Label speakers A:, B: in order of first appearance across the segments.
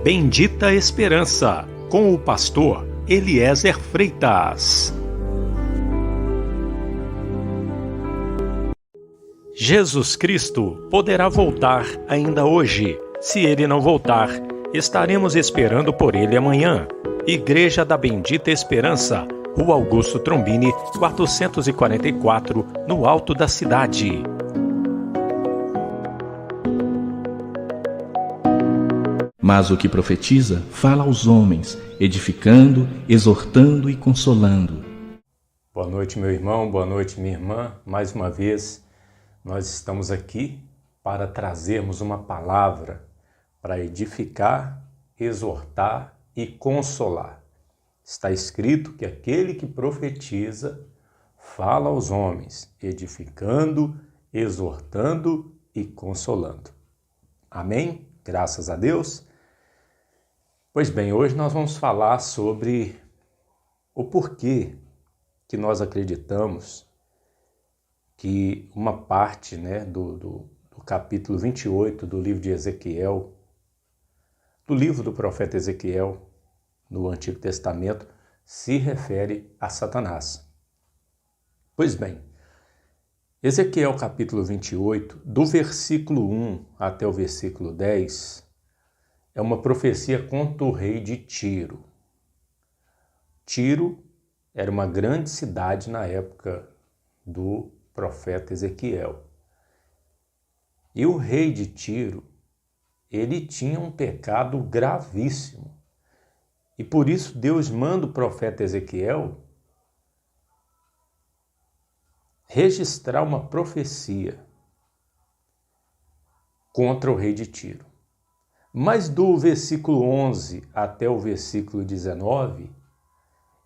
A: Bendita Esperança, com o pastor Eliezer Freitas. Jesus Cristo poderá voltar ainda hoje. Se ele não voltar, estaremos esperando por ele amanhã. Igreja da Bendita Esperança, Rua Augusto Trombini, 444, no alto da cidade.
B: Mas o que profetiza fala aos homens, edificando, exortando e consolando.
C: Boa noite, meu irmão, boa noite, minha irmã. Mais uma vez, nós estamos aqui para trazermos uma palavra para edificar, exortar e consolar. Está escrito que aquele que profetiza fala aos homens, edificando, exortando e consolando. Amém? Graças a Deus. Pois bem, hoje nós vamos falar sobre o porquê que nós acreditamos que uma parte do capítulo 28 do livro de Ezequiel, do livro do profeta Ezequiel, no Antigo Testamento, se refere a Satanás. Pois bem, Ezequiel capítulo 28, do versículo 1 até o versículo 10, é uma profecia contra o rei de Tiro. Tiro era uma grande cidade na época do profeta Ezequiel. E o rei de Tiro, ele tinha um pecado gravíssimo. E por isso Deus manda o profeta Ezequiel registrar uma profecia contra o rei de Tiro. Mas do versículo 11 até o versículo 19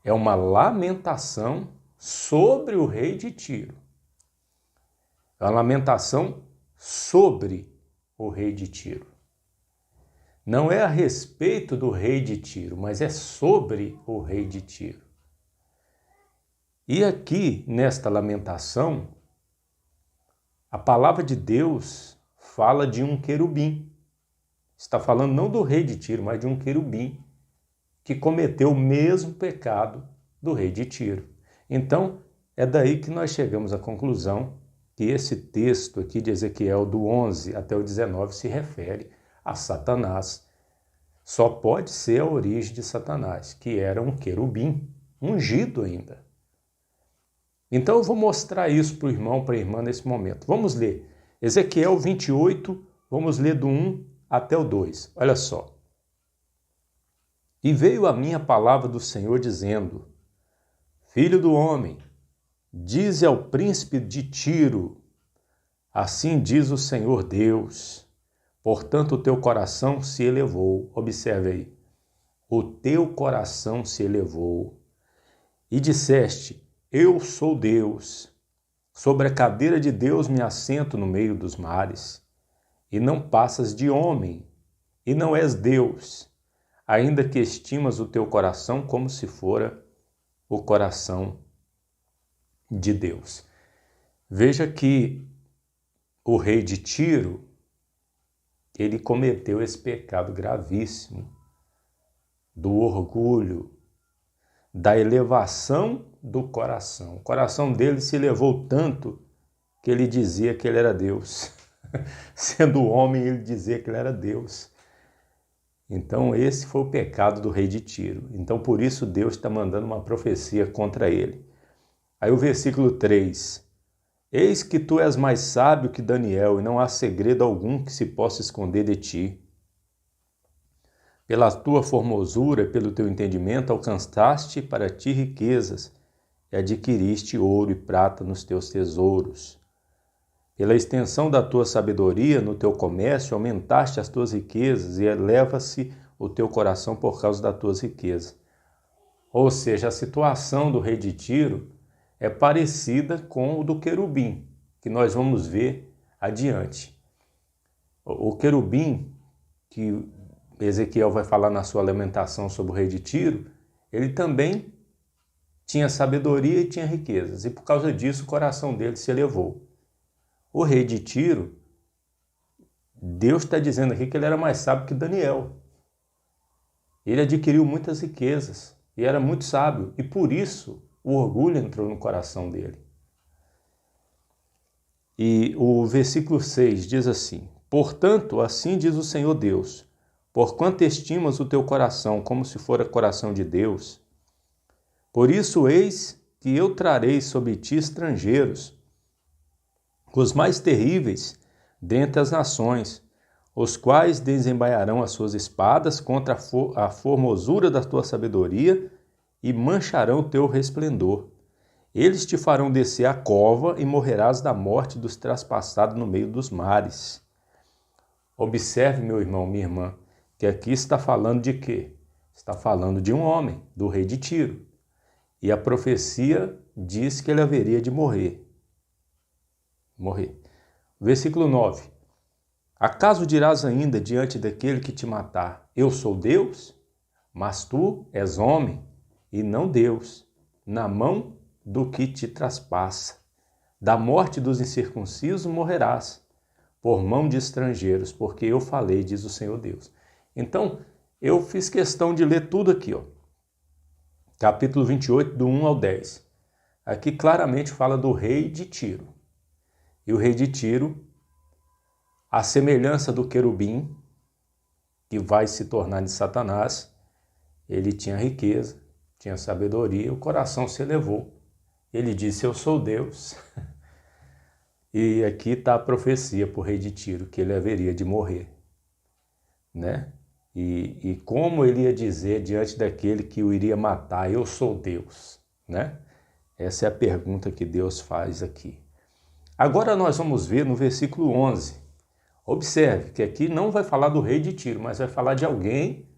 C: é uma lamentação sobre o rei de Tiro. É uma lamentação sobre o rei de Tiro. Não é a respeito do rei de Tiro, mas é sobre o rei de Tiro. E aqui, nesta lamentação, a palavra de Deus fala de um querubim. Está falando não do rei de Tiro, mas de um querubim que cometeu o mesmo pecado do rei de Tiro. Então, é daí que nós chegamos à conclusão que esse texto aqui de Ezequiel, do 11 até o 19, se refere a Satanás. Só pode ser a origem de Satanás, que era um querubim, ungido ainda. Então eu vou mostrar isso para o irmão, para a irmã nesse momento. Vamos ler Ezequiel 28, vamos ler do 1 até o 2. Olha só. E veio a minha palavra do Senhor dizendo: Filho do homem, dize ao príncipe de Tiro, assim diz o Senhor Deus, portanto o teu coração se elevou. Observe aí. O teu coração se elevou. E disseste: Eu sou Deus. Sobre a cadeira de Deus me assento no meio dos mares. E não passas de homem, e não és Deus, ainda que estimas o teu coração como se fora o coração de Deus. Veja que o rei de Tiro, ele cometeu esse pecado gravíssimo do orgulho, da elevação do coração. O coração dele se elevou tanto que ele dizia que ele era Deus. Sendo homem, ele dizia que ele era Deus. Então esse foi o pecado do rei de Tiro. Então por isso Deus está mandando uma profecia contra ele. Aí o versículo 3. Eis que tu és mais sábio que Daniel, e não há segredo algum que se possa esconder de ti. Pela tua formosura, pelo teu entendimento, alcançaste para ti riquezas, e adquiriste ouro e prata nos teus tesouros. Pela extensão da tua sabedoria no teu comércio, aumentaste as tuas riquezas, e eleva-se o teu coração por causa das tuas riquezas. Ou seja, a situação do rei de Tiro é parecida com o do querubim, que nós vamos ver adiante. O querubim, que Ezequiel vai falar na sua lamentação sobre o rei de Tiro, ele também tinha sabedoria e tinha riquezas, e por causa disso o coração dele se elevou. O rei de Tiro, Deus está dizendo aqui que ele era mais sábio que Daniel. Ele adquiriu muitas riquezas e era muito sábio, e por isso o orgulho entrou no coração dele. E o versículo 6 diz assim: portanto, assim diz o Senhor Deus, porquanto estimas o teu coração como se fora coração de Deus, por isso eis que eu trarei sobre ti estrangeiros, os mais terríveis dentre as nações, os quais desembainharão as suas espadas contra a formosura da tua sabedoria e mancharão o teu resplendor. Eles te farão descer a cova e morrerás da morte dos traspassados no meio dos mares. Observe, meu irmão, minha irmã, que aqui está falando de quê? Está falando de um homem, do rei de Tiro. E a profecia diz que ele haveria de morrer. Versículo 9. Acaso dirás ainda diante daquele que te matar, eu sou Deus? Mas tu és homem e não Deus, na mão do que te traspassa. Da morte dos incircuncisos morrerás, por mão de estrangeiros, porque eu falei, diz o Senhor Deus. Então, eu fiz questão de ler tudo aqui, ó. Capítulo 28, do 1 ao 10. Aqui claramente fala do rei de Tiro. E o rei de Tiro, a semelhança do querubim, que vai se tornar de Satanás, ele tinha riqueza, tinha sabedoria, o coração se elevou. Ele disse, eu sou Deus. E aqui está a profecia para o rei de Tiro, que ele haveria de morrer, né? E como ele ia dizer diante daquele que o iria matar, eu sou Deus, né? Essa é a pergunta que Deus faz aqui. Agora nós vamos ver no versículo 11. Observe que aqui não vai falar do rei de Tiro, mas vai falar de alguém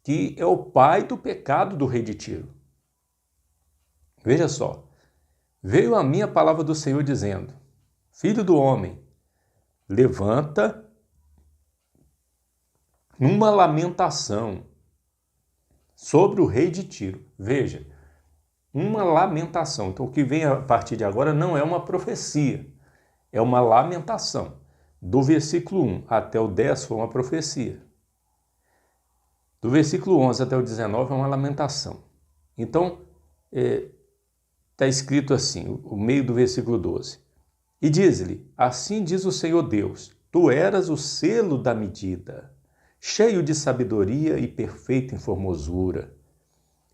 C: que é o pai do pecado do rei de Tiro. Veja só. Veio a mim a palavra do Senhor dizendo, filho do homem, levanta uma lamentação sobre o rei de Tiro. Veja, uma lamentação. Então o que vem a partir de agora não é uma profecia, é uma lamentação. Do versículo 1 até o 10 foi uma profecia. Do versículo 11 até o 19 é uma lamentação. Então, está escrito assim, o meio do versículo 12. E diz-lhe, assim diz o Senhor Deus, tu eras o selo da medida, cheio de sabedoria e perfeito em formosura.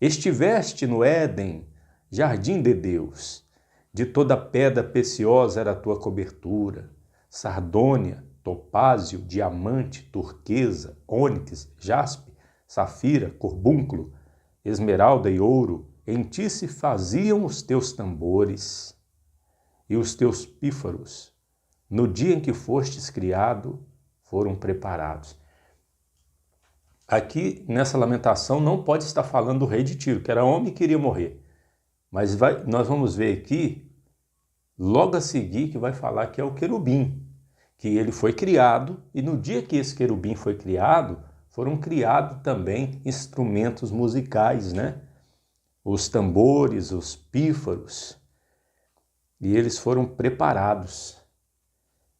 C: Estiveste no Éden, jardim de Deus. De toda pedra preciosa era a tua cobertura, sardônia, topázio, diamante, turquesa, ônix, jaspe, safira, corbúnculo, esmeralda e ouro. Em ti se faziam os teus tambores e os teus pífaros. No dia em que fostes criado, foram preparados. Aqui, nessa lamentação, não pode estar falando do rei de Tiro, que era homem e queria morrer. Mas nós vamos ver aqui, logo a seguir, que vai falar que é o querubim, que ele foi criado, e no dia que esse querubim foi criado, foram criados também instrumentos musicais, né? Os tambores, os pífaros, e eles foram preparados.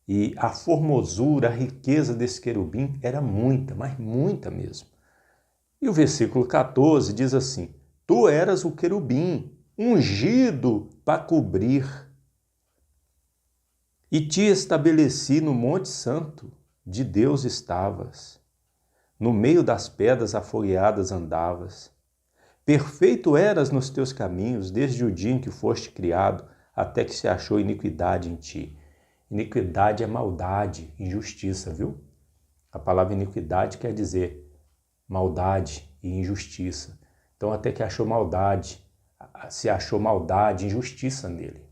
C: E a formosura, a riqueza desse querubim era muita, mas muita mesmo. E o versículo 14 diz assim, tu eras o querubim, ungido para cobrir, e te estabeleci no monte santo, de Deus estavas, no meio das pedras afogueadas andavas. Perfeito eras nos teus caminhos, desde o dia em que foste criado, até que se achou iniquidade em ti. Iniquidade é maldade, injustiça, viu? A palavra iniquidade quer dizer maldade e injustiça. Então, até que achou maldade, se achou maldade, injustiça nele.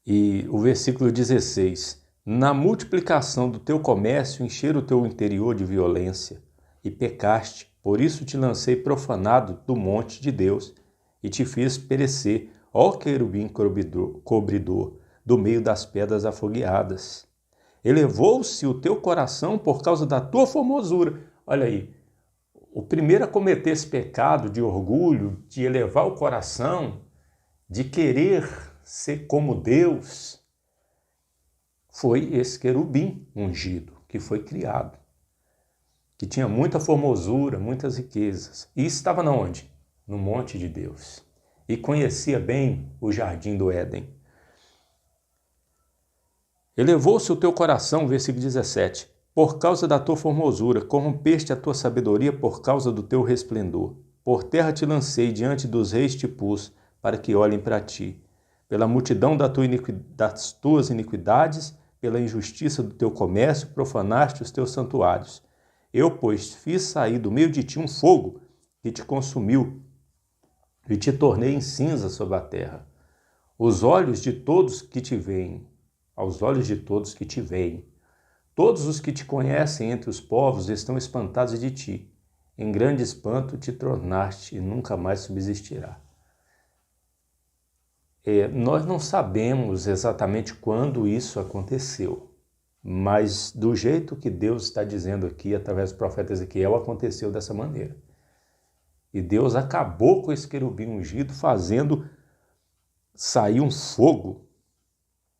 C: E o versículo 16, na multiplicação do teu comércio, encher o teu interior de violência, e pecaste, por isso te lancei profanado do monte de Deus, e te fiz perecer, ó querubim cobridor, do meio das pedras afogueadas. Elevou-se o teu coração por causa da tua formosura. Olha aí, o primeiro a cometer esse pecado de orgulho, de elevar o coração, de querer ser como Deus, foi esse querubim ungido, que foi criado, que tinha muita formosura, muitas riquezas. E estava na onde? No monte de Deus. E conhecia bem o jardim do Éden. Elevou-se o teu coração, versículo 17, por causa da tua formosura, corrompeste a tua sabedoria por causa do teu resplendor. Por terra te lancei, diante dos reis te pus, para que olhem para ti. Pela multidão das tuas iniquidades, pela injustiça do teu comércio, profanaste os teus santuários. Eu, pois, fiz sair do meio de ti um fogo que te consumiu, e te tornei em cinza sobre a terra. Os olhos de todos que te veem, aos olhos de todos que te veem, todos os que te conhecem entre os povos estão espantados de ti. Em grande espanto te tornaste e nunca mais subsistirá. Nós não sabemos exatamente quando isso aconteceu, mas do jeito que Deus está dizendo aqui, através do profeta Ezequiel, aconteceu dessa maneira. E Deus acabou com esse querubim ungido, fazendo sair um fogo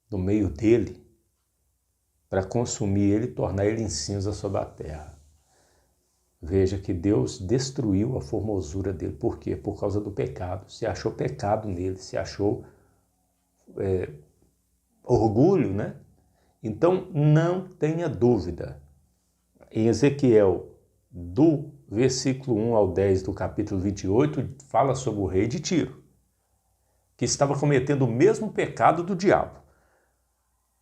C: do meio dele, para consumir ele e tornar ele em cinza sobre a terra. Veja que Deus destruiu a formosura dele. Por quê? Por causa do pecado. Se achou pecado nele, se achou orgulho, né? Então, não tenha dúvida. Em Ezequiel, do versículo 1 ao 10 do capítulo 28, fala sobre o rei de Tiro, que estava cometendo o mesmo pecado do diabo.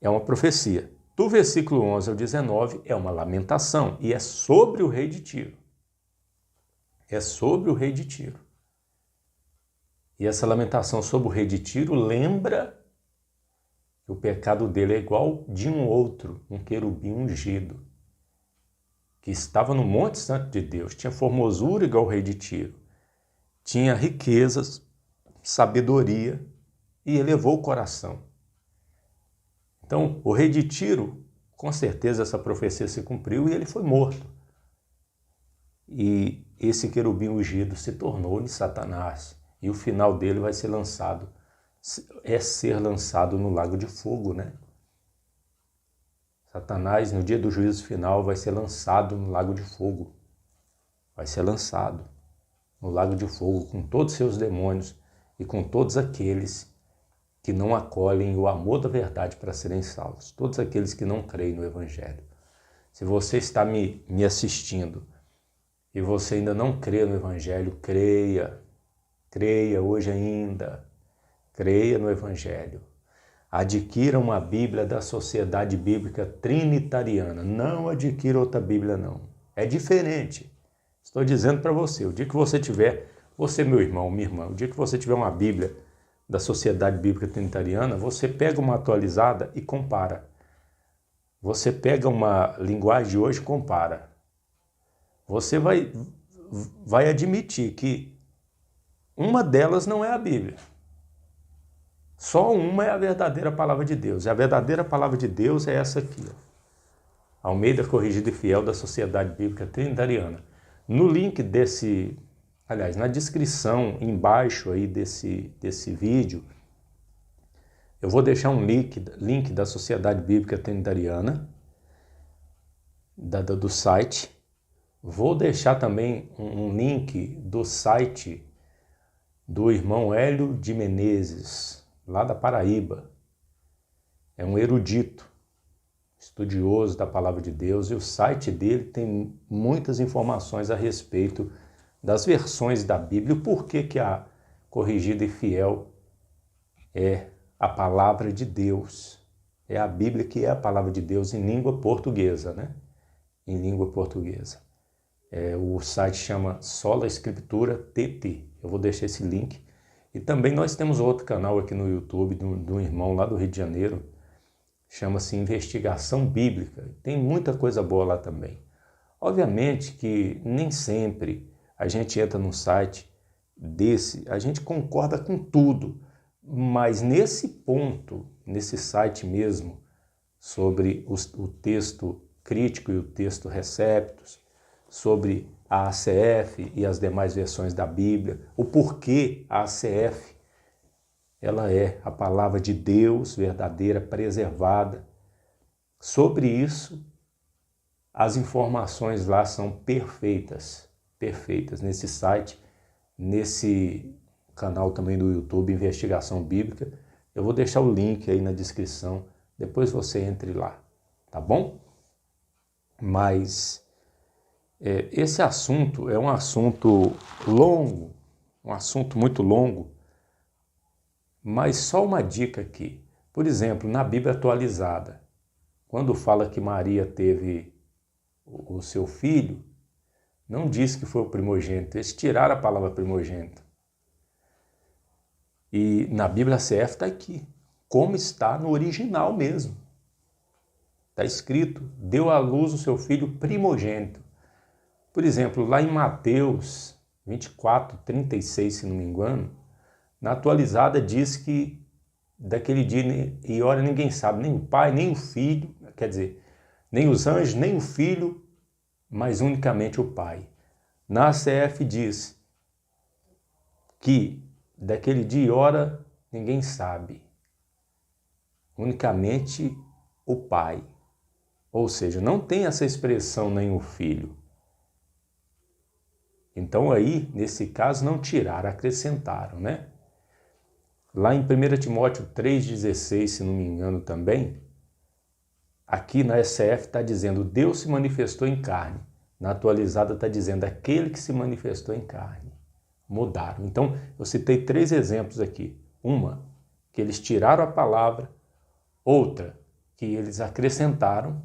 C: É uma profecia. Do versículo 11 ao 19 é uma lamentação e é sobre o rei de Tiro. É sobre o rei de Tiro. E essa lamentação sobre o rei de Tiro lembra que o pecado dele é igual de um outro, um querubim ungido, que estava no Monte Santo de Deus, tinha formosura igual o rei de Tiro, tinha riquezas, sabedoria e elevou o coração. Então, o rei de Tiro, com certeza essa profecia se cumpriu e ele foi morto. E esse querubim ungido se tornou de Satanás. E o final dele vai ser lançado, ser lançado no lago de fogo, né? Satanás, no dia do juízo final, vai ser lançado no lago de fogo. Vai ser lançado no lago de fogo com todos os seus demônios e com todos aqueles que não acolhem o amor da verdade para serem salvos. Todos aqueles que não creem no Evangelho. Se você está me assistindo e você ainda não crê no Evangelho, creia. Creia hoje ainda. Creia no Evangelho. Adquira uma Bíblia da Sociedade Bíblica Trinitariana. Não adquira outra Bíblia, não. É diferente. Estou dizendo para você, o dia que você tiver, você, meu irmão, minha irmã, o dia que você tiver uma Bíblia da Sociedade Bíblica Trinitariana, você pega uma atualizada e compara. Você pega uma linguagem de hoje e compara. Você vai admitir que uma delas não é a Bíblia. Só uma é a verdadeira palavra de Deus. E a verdadeira palavra de Deus é essa aqui, ó. Almeida Corrigida e Fiel da Sociedade Bíblica Trinitariana. No link na descrição embaixo aí desse vídeo, eu vou deixar um link da Sociedade Bíblica Trinitariana, do site. Vou deixar também um link do site do irmão Hélio de Menezes, lá da Paraíba. É um erudito, estudioso da Palavra de Deus, e o site dele tem muitas informações a respeito das versões da Bíblia, o porquê que a Corrigida e Fiel é a Palavra de Deus. É a Bíblia que é a Palavra de Deus em língua portuguesa, né? Em língua portuguesa. O site chama Sola Escritura TT. Eu vou deixar esse link. E também nós temos outro canal aqui no YouTube, de um irmão lá do Rio de Janeiro, chama-se Investigação Bíblica. Tem muita coisa boa lá também. Obviamente que nem sempre a gente entra num site desse, a gente concorda com tudo, mas nesse ponto, nesse site mesmo, sobre o texto crítico e o texto receptus, sobre a ACF e as demais versões da Bíblia, o porquê a ACF ela é a palavra de Deus verdadeira, preservada. Sobre isso, As informações lá são perfeitas, perfeitas. Nesse site, nesse canal também do YouTube, Investigação Bíblica. Eu vou deixar o link aí na descrição, depois você entre lá, tá bom? Mas esse assunto é um assunto longo, um assunto muito longo, mas só uma dica aqui. Por exemplo, na Bíblia atualizada, quando fala que Maria teve o seu filho, não diz que foi o primogênito, eles tiraram a palavra primogênito. E na Bíblia CF está aqui, como está no original mesmo. Está escrito, deu à luz o seu filho primogênito. Por exemplo, lá em Mateus 24, 36, se não me engano, na atualizada diz que daquele dia e hora ninguém sabe, nem o pai, nem o filho, quer dizer, nem os anjos, nem o filho, mas unicamente o pai. Na CF diz que daquele dia e hora ninguém sabe, unicamente o pai. Ou seja, não tem essa expressão nem o filho. Então aí, nesse caso, não tiraram, acrescentaram, né? Lá em 1 Timóteo 3,16, se não me engano também, aqui na SF está dizendo, Deus se manifestou em carne. Na atualizada está dizendo, aquele que se manifestou em carne. Mudaram. Então, eu citei 3 exemplos aqui. Uma, que eles tiraram a palavra. Outra, que eles acrescentaram.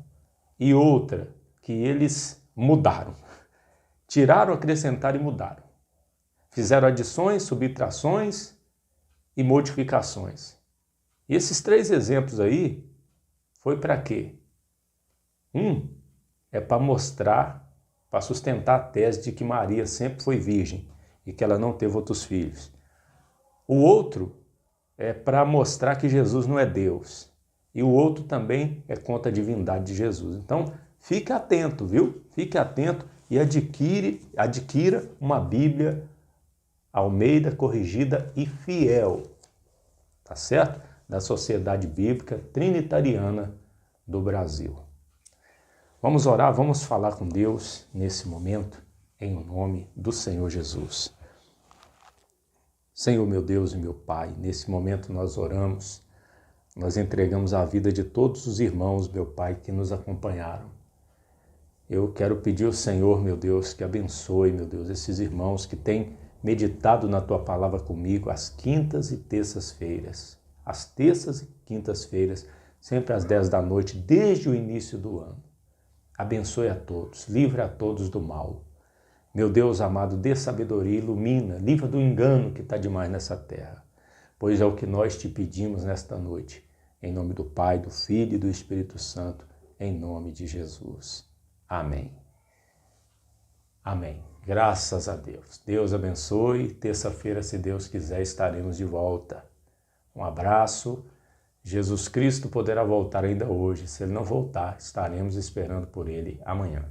C: E outra, que eles mudaram. Tiraram, acrescentaram e mudaram. Fizeram adições, subtrações e modificações. E esses 3 exemplos aí, foi para quê? Um é para mostrar, para sustentar a tese de que Maria sempre foi virgem e que ela não teve outros filhos. O outro é para mostrar que Jesus não é Deus. E o outro também é contra a divindade de Jesus. Então, fique atento, viu? Fique atento e adquira uma Bíblia Almeida, corrigida e fiel, tá certo? Da Sociedade Bíblica Trinitariana do Brasil. Vamos orar, vamos falar com Deus nesse momento, em nome do Senhor Jesus. Senhor, meu Deus e meu Pai, nesse momento nós oramos, nós entregamos a vida de todos os irmãos, meu Pai, que nos acompanharam. Eu quero pedir ao Senhor, meu Deus, que abençoe, meu Deus, esses irmãos que têm meditado na Tua Palavra comigo às quintas e terças-feiras. Às terças e quintas-feiras, sempre às 10 da noite, desde o início do ano. Abençoe a todos, livre a todos do mal. Meu Deus amado, dê sabedoria, ilumina, livra do engano que está demais nessa terra. Pois é o que nós te pedimos nesta noite. Em nome do Pai, do Filho e do Espírito Santo, em nome de Jesus. Amém. Amém. Graças a Deus. Deus abençoe. Terça-feira, se Deus quiser, estaremos de volta. Um abraço. Jesus Cristo poderá voltar ainda hoje. Se Ele não voltar, estaremos esperando por Ele amanhã.